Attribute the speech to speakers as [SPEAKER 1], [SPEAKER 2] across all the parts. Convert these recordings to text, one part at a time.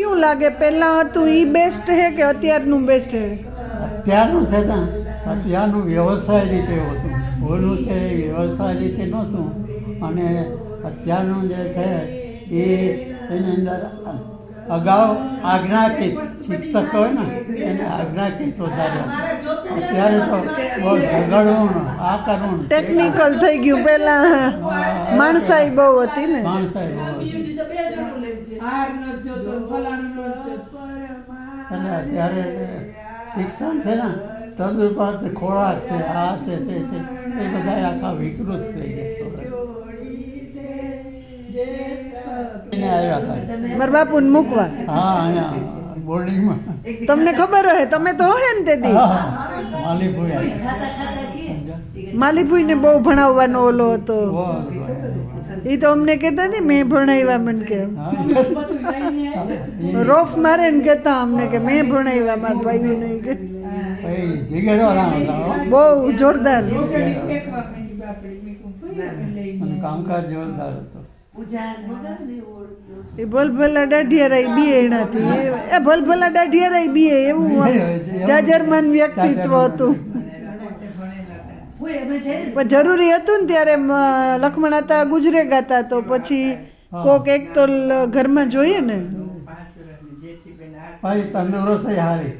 [SPEAKER 1] કેવું લાગે પહેલા હતું ઈ બેસ્ટ હે કે અત્યારનું બેસ્ટ હે?
[SPEAKER 2] અત્યારનું છે ને, અત્યારનું વ્યવસાય રીતે હતું, ઓલું છે એ વ્યવસાય રીતે નહોતું. અને અત્યારનું જે છે એ એની અંદર અગાઉ આજ્ઞાકીત શિક્ષક હોય ને એને આજ્ઞાકીત વધારે હતું. અત્યારે તો બહુ ઝઘડવું આ કરવું
[SPEAKER 1] ટેકનિકલ થઈ ગયું. પહેલા માણસાઈ બહુ હતી ને.
[SPEAKER 2] માણસાઈ બહુ હતી. એટલે અત્યારે શિક્ષણ છે ને તદુપરાંત ખોરાક છે, આ છે તે છે, એ બધા આખા વિકૃત થઈ ગયા. આવ્યા હતા
[SPEAKER 1] મારા બાપુને મૂકવા.
[SPEAKER 2] હા, અહીંયા બોર્ડિંગમાં.
[SPEAKER 1] તમને ખબર હે, તમે તો હે ને તે દી
[SPEAKER 2] માલીપુર
[SPEAKER 1] માલીપુઈને બહુ ભણાવવાનો ઓલો હતો. એ તો અમને કહેતા ને મેં ભણાવ્યા મને કે રોફ મારે ને કહેતા અમને કે મેં ભણાવ્યા મારા ભાઈઓ નહીં કે બહુ જોરદાર
[SPEAKER 2] કામકાજ જોરદાર હતો.
[SPEAKER 1] એ ભલભલા દાઢિયારાઈ બી એનાથી એ ભલભલા દાઢિયારાઈ બી એવું જાજરમાન વ્યક્તિત્વ હતું. પણ જરૂરી હતું ને ત્યારે લક્ષ્મણ હતા ગુજરે ગાતા તો પછી કોક એક તો ઘરમાં જોઈએ ને.
[SPEAKER 2] ભાઈ તંદુરસ્તી હારી.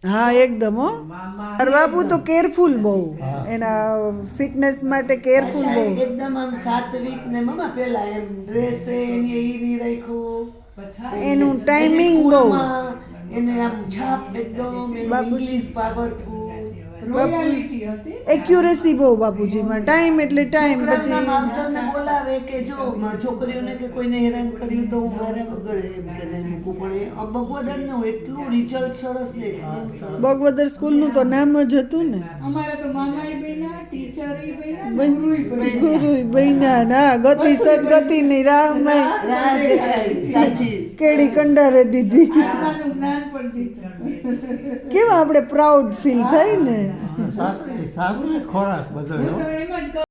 [SPEAKER 1] હા એકદમ હો. બાપુ તો કેરફુલ બહુ, એના ફિટનેસ માટે કેરફુલ બહુ.
[SPEAKER 3] એકદમ આમ સાત્વિક ને મમ્મા પેલા એમ ડ્રેસ એની ઈ ની રાખ્યું,
[SPEAKER 1] એનું ટાઈમિંગ બહુ.
[SPEAKER 3] એને આમ છાપ એકદમ ઇંગ્લિશ પાવરફુલ
[SPEAKER 1] એક્યુરેસી બહુ બાપુજીમાં. ટાઈમ એટલે ટાઈમ. પછી
[SPEAKER 3] માવતરને બોલાવે કે જો છોકરીઓને કે કોઈને હેરાન કર્યું તો હું મારા વગર એમ કે મૂકવું પડે. બગવદરનું એટલું રિઝલ્ટ સરસ દેખાય.
[SPEAKER 1] બગવદર સ્કૂલનું તો નામ જ હતું ને.
[SPEAKER 4] અમારા તો મામાઈ બન્યા, ટીચરી બન્યા,
[SPEAKER 1] ગુરુય બન્યા. ના ગતિ સદગતિ ની રાહમાં
[SPEAKER 3] રાહ દેખાય સાચી.
[SPEAKER 1] કેડી કંડારે દીધી.
[SPEAKER 4] આત્માનું જ્ઞાન પણ દીધું.
[SPEAKER 1] કેવા આપણે પ્રાઉડ ફીલ થાય ને.
[SPEAKER 2] સાત્વિક ખોરાક બધો
[SPEAKER 4] હું તો એમ જ કહું